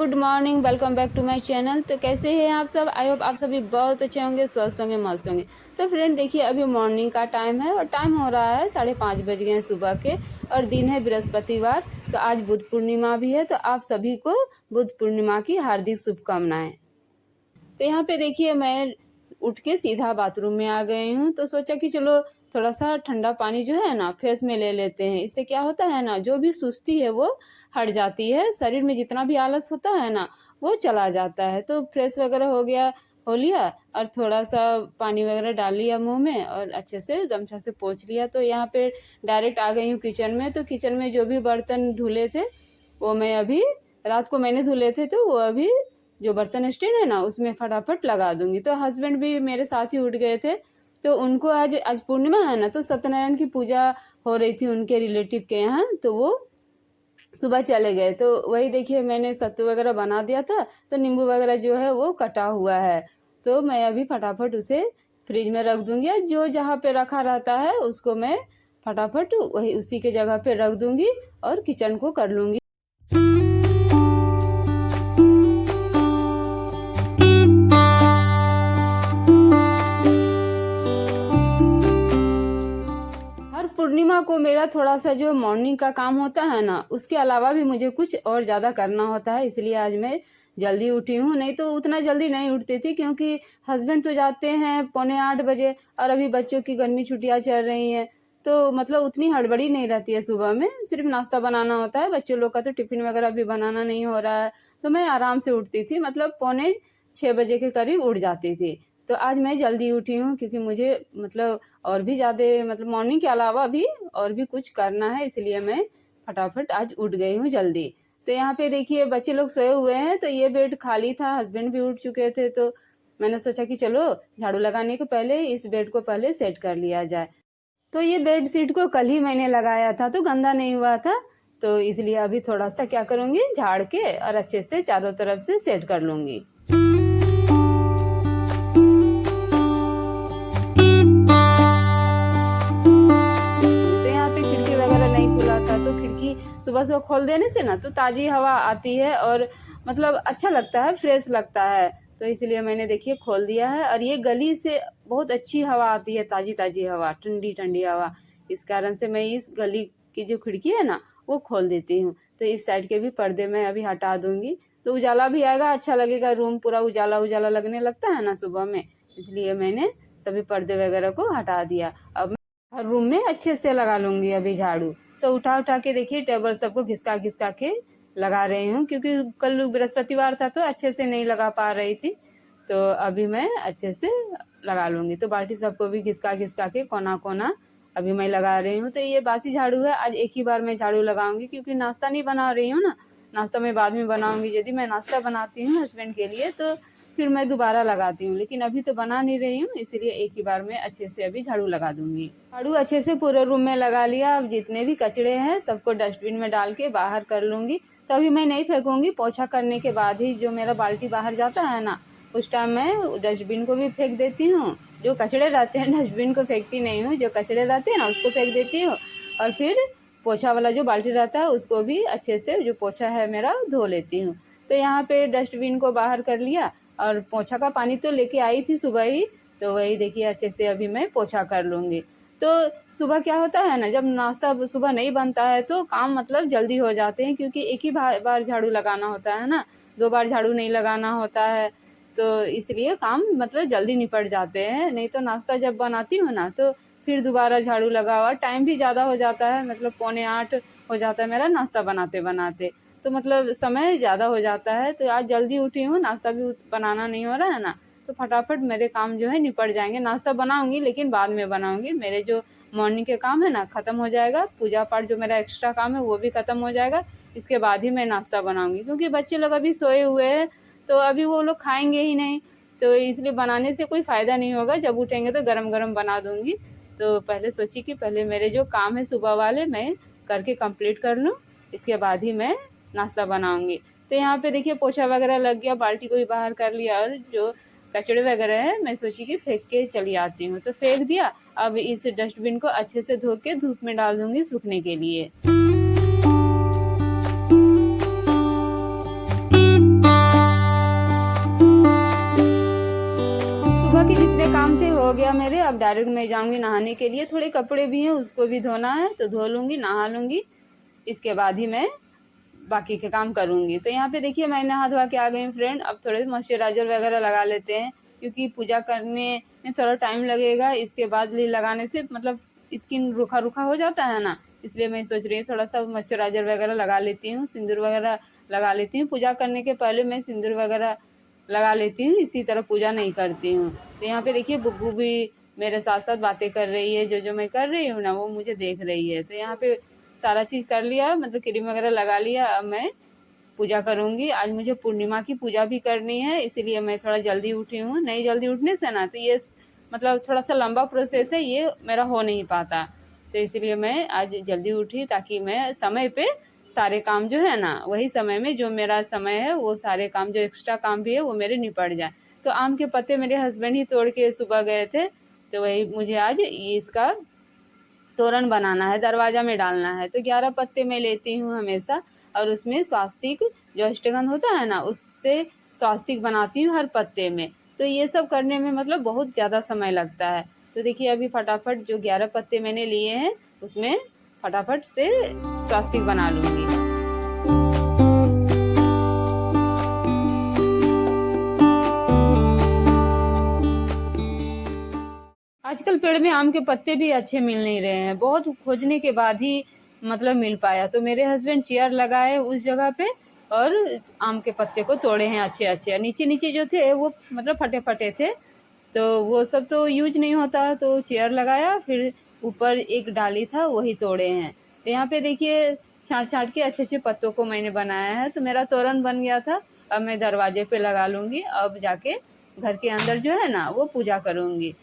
Good morning, welcome back to my channel. तो कैसे हैं आप सब? आई होप आप सभी बहुत अच्छे होंगे, स्वस्थ होंगे, मस्त होंगे। तो फ्रेंड देखिए, अभी मॉर्निंग का टाइम है और टाइम हो रहा है 5:30 बज गए हैं सुबह के, और दिन है बृहस्पतिवार। तो आज बुद्ध पूर्णिमा भी है, तो आप सभी को बुद्ध पूर्णिमा की हार्दिक शुभकामनाएं। तो यहाँ पे देखिए, मैं उठ के सीधा बाथरूम में आ गई हूँ। तो सोचा कि चलो थोड़ा सा ठंडा पानी जो है ना फेस में ले लेते हैं। इससे क्या होता है ना, जो भी सुस्ती है वो हट जाती है, शरीर में जितना भी आलस होता है ना वो चला जाता है। तो फ्रेश वगैरह हो लिया और थोड़ा सा पानी वगैरह डाल लिया मुंह में और अच्छे से गमछा से पोंछ लिया। तो यहाँ पे डायरेक्ट आ गई हूँ किचन में। तो किचन में जो भी बर्तन धुले थे वो मैं अभी, रात को मैंने धुले थे, तो वो अभी जो बर्तन स्टैंड है ना उसमें फटाफट लगा दूंगी। तो हस्बैंड भी मेरे साथ ही उठ गए थे। तो उनको आज पूर्णिमा है ना, तो सत्यनारायण की पूजा हो रही थी उनके रिलेटिव के यहाँ, तो वो सुबह चले गए। तो वही देखिए, मैंने सत्तू वगैरह बना दिया था, तो नींबू वगैरह जो है वो कटा हुआ है। तो मैं अभी फटाफट उसे फ्रिज में रख दूंगी। जो जहाँ पे रखा रहता है उसको मैं फटाफट वही उसी के जगह पे रख दूंगी और किचन को कर लूंगी। हर पूर्णिमा को मेरा थोड़ा सा जो मॉर्निंग का काम होता है ना, उसके अलावा भी मुझे कुछ और ज़्यादा करना होता है, इसलिए आज मैं जल्दी उठी हूँ। नहीं तो उतना जल्दी नहीं उठती थी, क्योंकि हस्बैंड तो जाते हैं 7:45 और अभी बच्चों की गर्मी छुट्टियाँ चल रही हैं। तो मतलब उतनी हड़बड़ी नहीं रहती है सुबह में, सिर्फ नाश्ता बनाना होता है। बच्चों लोग का तो टिफ़िन वगैरह भी बनाना नहीं हो रहा है, तो मैं आराम से उठती थी, मतलब 5:45 के करीब उठ जाती थी। तो आज मैं जल्दी उठी हूँ, क्योंकि मुझे मतलब और भी ज़्यादा, मतलब मॉर्निंग के अलावा भी और भी कुछ करना है, इसलिए मैं फटाफट आज उठ गई हूँ जल्दी। तो यहाँ पे देखिए, बच्चे लोग सोए हुए हैं, तो ये बेड खाली था, हस्बैंड भी उठ चुके थे। तो मैंने सोचा कि चलो झाड़ू लगाने के पहले इस बेड को पहले सेट कर लिया जाए। तो ये बेड शीट को कल ही मैंने लगाया था, तो गंदा नहीं हुआ था। तो इसलिए अभी थोड़ा सा क्या करूँगी, झाड़ के और अच्छे से चारों तरफ से सेट कर लूँगी। तो खिड़की सुबह सुबह खोल देने से ना तो ताज़ी हवा आती है और मतलब अच्छा लगता है, फ्रेश लगता है। तो इसलिए मैंने देखिए खोल दिया है, और ये गली से बहुत अच्छी हवा आती है, ताज़ी ताज़ी हवा, ठंडी ठंडी हवा। इस कारण से मैं इस गली की जो खिड़की है ना वो खोल देती हूँ। तो इस साइड के भी पर्दे मैं अभी हटा दूंगी, तो उजाला भी आएगा, अच्छा लगेगा, रूम पूरा उजाला उजाला लगने लगता है ना सुबह में, इसलिए मैंने सभी पर्दे वगैरह को हटा दिया। अब मैं हर रूम में अच्छे से लगा लूँगी अभी झाड़ू। तो उठा उठा के देखिए टेबल सबको घिसका घिसका के लगा रही हूँ, क्योंकि कल बृहस्पतिवार था तो अच्छे से नहीं लगा पा रही थी। तो अभी मैं अच्छे से लगा लूँगी। तो बाल्टी सबको भी घिसका घिसका के कोना कोना अभी मैं लगा रही हूँ। तो ये बासी झाड़ू है, आज एक ही बार मैं झाड़ू लगाऊंगी, क्योंकि नाश्ता नहीं बना रही हूँ ना, नाश्ता मैं बाद में बनाऊंगी। यदि मैं नाश्ता बनाती हूँ हस्बैंड के लिए तो फिर मैं दोबारा लगाती हूँ, लेकिन अभी तो बना नहीं रही हूँ, इसीलिए एक ही बार में अच्छे से अभी झाड़ू लगा दूंगी। झाड़ू अच्छे से पूरे रूम में लगा लिया। अब जितने भी कचरे हैं सबको डस्टबिन में डाल के बाहर कर लूँगी। तो अभी मैं नहीं फेंकूँगी, पोछा करने के बाद ही जो मेरा बाल्टी बाहर जाता है ना, उस टाइम मैं डस्टबिन को भी फेंक देती हूँ। जो कचरे रहते हैं डस्टबिन को फेंकती नहीं हूँ, जो कचरे रहते हैं ना उसको फेंक देती हूँ, और फिर पोछा वाला जो बाल्टी रहता है उसको भी अच्छे से, जो पोछा है मेरा, धो लेती हूँ। तो यहाँ पे डस्टबिन को बाहर कर लिया, और पोछा का पानी तो लेके आई थी सुबह ही, तो वही देखिए अच्छे से अभी मैं पोछा कर लूँगी। तो सुबह क्या होता है ना, जब नाश्ता सुबह नहीं बनता है तो काम मतलब जल्दी हो जाते हैं, क्योंकि एक ही बार झाड़ू लगाना होता है ना, 2 बार झाड़ू नहीं लगाना होता है। तो इसलिए काम मतलब जल्दी निपट जाते हैं। नहीं तो नाश्ता जब बनाती हूँ ना तो फिर दोबारा झाड़ू लगा हुआ, टाइम भी ज़्यादा हो जाता है, मतलब 7:45 हो जाता है मेरा नाश्ता बनाते बनाते, तो मतलब समय ज़्यादा हो जाता है। तो आज जल्दी उठी हूँ, नाश्ता भी बनाना नहीं हो रहा है ना, तो फटाफट मेरे काम जो है निपट जाएंगे। नाश्ता बनाऊंगी लेकिन बाद में बनाऊंगी, मेरे जो मॉर्निंग के काम है ना ख़त्म हो जाएगा, पूजा पाठ जो मेरा एक्स्ट्रा काम है वो भी ख़त्म हो जाएगा, इसके बाद ही मैं नाश्ता बनाऊंगी। क्योंकि बच्चे लोग अभी सोए हुए हैं, तो अभी वो लोग खाएंगे ही नहीं, तो इसलिए बनाने से कोई फ़ायदा नहीं होगा। जब उठेंगे तो गरम गरम बना दूंगी। तो पहले सोची कि पहले मेरे जो काम है सुबह वाले मैं करके कंप्लीट कर लूँ, इसके बाद ही मैं नाश्ता बनाऊंगी। तो यहाँ पे देखिए पोछा वगैरह लग गया, बाल्टी को भी बाहर कर लिया, और जो कचड़े वगैरह है मैं सोची कि फेंक के चली आती हूँ, तो फेंक दिया। अब इस डस्टबिन को अच्छे से धो के धूप में डाल दूंगी सूखने के लिए। सुबह के जितने काम थे हो गया मेरे। अब डायरेक्ट मैं जाऊंगी नहाने के लिए। थोड़े कपड़े भी हैं उसको भी धोना है, तो धो लूँगी, नहा लूँगी, इसके बाद ही मैं बाकी के काम करूँगी। तो यहाँ पे देखिए मैं नहा धोवा के आ गई हूँ फ्रेंड। अब थोड़े मॉइस्चराइज़र वगैरह लगा लेते हैं, क्योंकि पूजा करने में थोड़ा टाइम लगेगा। इसके बाद लगाने से मतलब स्किन रूखा रूखा हो जाता है ना, इसलिए मैं सोच रही हूँ थोड़ा सा मॉइस्चराइज़र वगैरह लगा लेती हूँ, सिंदूर वगैरह लगा लेती हूँ। पूजा करने के पहले मैं सिंदूर वगैरह लगा लेती हूँ, इसी तरह पूजा नहीं करती हूँ। तो यहाँ पे देखिए बुग्गू भी मेरे साथ साथ बातें कर रही है, जो मैं कर रही हूँ ना वो मुझे देख रही है। तो यहाँ पे सारा चीज़ कर लिया, मतलब क्रीम वगैरह लगा लिया। अब मैं पूजा करूँगी। आज मुझे पूर्णिमा की पूजा भी करनी है, इसीलिए मैं थोड़ा जल्दी उठी हूँ। नहीं जल्दी उठने से ना तो ये मतलब थोड़ा सा लंबा प्रोसेस है, ये मेरा हो नहीं पाता। तो इसलिए मैं आज जल्दी उठी ताकि मैं समय पे सारे काम जो है ना वही समय में जो मेरा समय है वो सारे काम जो एक्स्ट्रा काम भी है वो मेरे निपट जाए। तो आम के पत्ते मेरे हस्बैंड ही तोड़ के सुबह गए थे, तो वही मुझे आज ये इसका तोरण बनाना है, दरवाजा में डालना है। तो 11 पत्ते मैं लेती हूँ हमेशा, और उसमें स्वास्तिक जो अष्टगंध होता है ना उससे स्वास्तिक बनाती हूँ हर पत्ते में। तो ये सब करने में मतलब बहुत ज़्यादा समय लगता है। तो देखिए अभी फटाफट जो 11 पत्ते मैंने लिए हैं उसमें फटाफट से स्वास्तिक बना लूँगी। आजकल पेड़ में आम के पत्ते भी अच्छे मिल नहीं रहे हैं, बहुत खोजने के बाद ही मतलब मिल पाया। तो मेरे हस्बैंड चेयर लगाए उस जगह पे और आम के पत्ते को तोड़े हैं अच्छे अच्छे। नीचे नीचे जो थे वो मतलब फटे फटे थे, तो वो सब तो यूज नहीं होता, तो चेयर लगाया, फिर ऊपर एक डाली था वही तोड़े हैं। तो यहाँ पे देखिए छाँट छाँट के अच्छे अच्छे पत्तों को मैंने बनाया है। तो मेरा तोरण बन गया था। अब मैं दरवाजे पे लगा लूँगी। अब जाके घर के अंदर जो है ना वो पूजा करूँगी।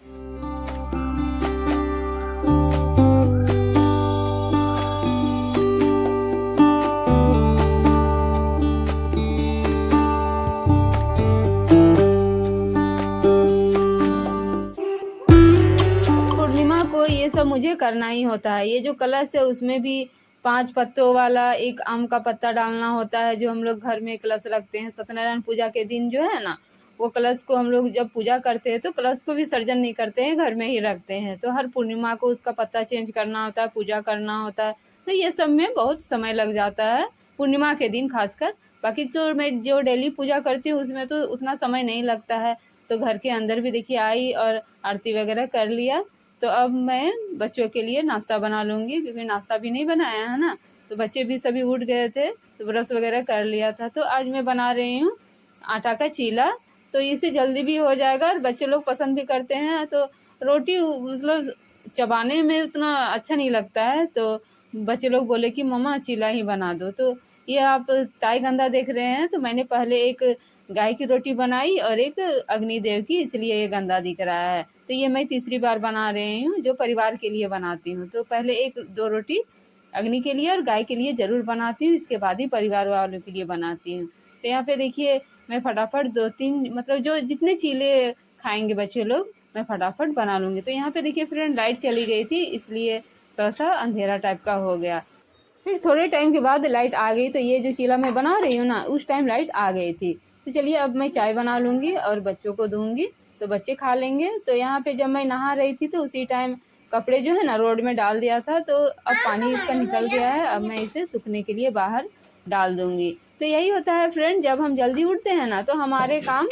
ये सब मुझे करना ही होता है। ये जो कलश है उसमें भी 5 पत्तों वाला एक आम का पत्ता डालना होता है, जो हम लोग घर में कलश रखते हैं सत्यनारायण पूजा के दिन जो है ना, वो कलश को हम लोग जब पूजा करते हैं तो कलश को विसर्जन नहीं करते हैं, घर में ही रखते हैं। तो हर पूर्णिमा को उसका पत्ता चेंज करना होता है, पूजा करना होता है। तो ये सब में बहुत समय लग जाता है पूर्णिमा के दिन खासकर। बाकी तो मैं जो डेली पूजा करती हूँ उसमें तो उतना समय नहीं लगता है। तो घर के अंदर भी देखिए आई और आरती वगैरह कर लिया। तो अब मैं बच्चों के लिए नाश्ता बना लूँगी, क्योंकि नाश्ता भी नहीं बनाया है ना। तो बच्चे भी सभी उठ गए थे, तो ब्रश वगैरह कर लिया था। तो आज मैं बना रही हूँ आटा का चीला। तो इससे जल्दी भी हो जाएगा और बच्चे लोग पसंद भी करते हैं। तो रोटी मतलब चबाने में उतना अच्छा नहीं लगता है, तो बच्चे लोग बोले कि मम्मा चीला ही बना दो। तो ये आप ताई गंदा देख रहे हैं, तो मैंने पहले एक गाय की रोटी बनाई और एक अग्निदेव की, इसलिए ये गंदा दिख रहा है। तो ये मैं तीसरी बार बना रही हूँ, जो परिवार के लिए बनाती हूँ। तो पहले 1-2 रोटी अग्नि के लिए और गाय के लिए ज़रूर बनाती हूँ, इसके बाद ही परिवार वालों के लिए बनाती हूँ। तो यहाँ पे देखिए मैं फटाफट 2-3 मतलब जो जितने चीले खाएंगे बच्चे लोग मैं फटाफट बना लूँगी। तो यहाँ पे देखिए फ्रेंड लाइट चली गई थी, इसलिए थोड़ा सा अंधेरा टाइप का हो गया। फिर थोड़े टाइम के बाद लाइट आ गई। तो ये जो चीला मैं बना रही हूँ ना उस टाइम लाइट आ गई थी। तो चलिए अब मैं चाय बना लूँगी और बच्चों को दूँगी, तो बच्चे खा लेंगे। तो यहाँ पे जब मैं नहा रही थी तो उसी टाइम कपड़े जो है ना रोड में डाल दिया था, तो अब पानी इसका निकल गया है। अब मैं इसे सूखने के लिए बाहर डाल दूँगी। तो यही होता है फ्रेंड, जब हम जल्दी उठते हैं ना तो हमारे काम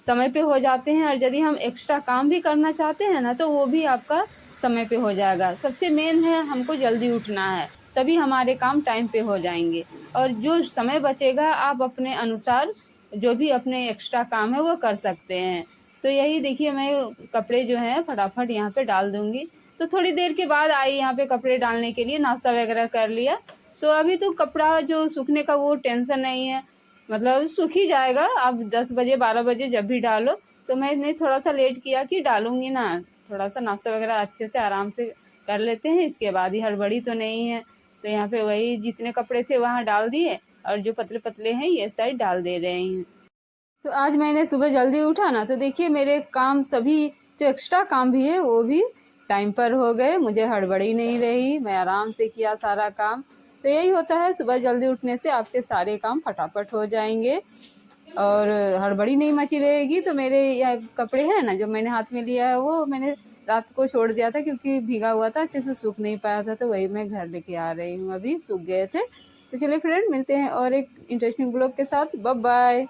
समय पे हो जाते हैं, और यदि हम एक्स्ट्रा काम भी करना चाहते हैं ना तो वो भी आपका समय पे हो जाएगा। सबसे मेन है हमको जल्दी उठना है, तभी हमारे काम टाइम पे हो जाएंगे। और जो समय बचेगा आप अपने अनुसार जो भी अपने एक्स्ट्रा काम है वो कर सकते हैं। तो यही देखिए मैं कपड़े जो हैं फटाफट यहाँ पे डाल दूँगी। तो थोड़ी देर के बाद आई यहाँ पे कपड़े डालने के लिए, नाश्ता वगैरह कर लिया। तो अभी तो कपड़ा जो सूखने का वो टेंशन नहीं है, मतलब सूख ही जाएगा। आप 10 बजे 12 बजे जब भी डालो। तो मैंने थोड़ा सा लेट किया कि डालूँगी ना, थोड़ा सा नाश्ता वगैरह अच्छे से आराम से कर लेते हैं, इसके बाद ही हड़बड़ी तो नहीं है। तो यहाँ पे वही जितने कपड़े थे वहाँ डाल दिए, और जो पतले पतले हैं ये साइड डाल दे रहे हैं। तो आज मैंने सुबह जल्दी उठा ना, तो देखिए मेरे काम सभी जो एक्स्ट्रा काम भी है वो भी टाइम पर हो गए। मुझे हड़बड़ी नहीं रही, मैं आराम से किया सारा काम। तो यही होता है सुबह जल्दी उठने से आपके सारे काम फटाफट हो जाएंगे। और हड़बड़ी नहीं मची रहेगी। तो मेरे यह कपड़े हैं ना जो मैंने हाथ में लिया है वो मैंने रात को छोड़ दिया था क्योंकि भीगा हुआ था, अच्छे से सूख नहीं पाया था, तो वही मैं घर लेके आ रही हूँ, अभी सूख गए थे। तो चलिए फ्रेंड, मिलते हैं और एक इंटरेस्टिंग ब्लॉग के साथ। Bye bye.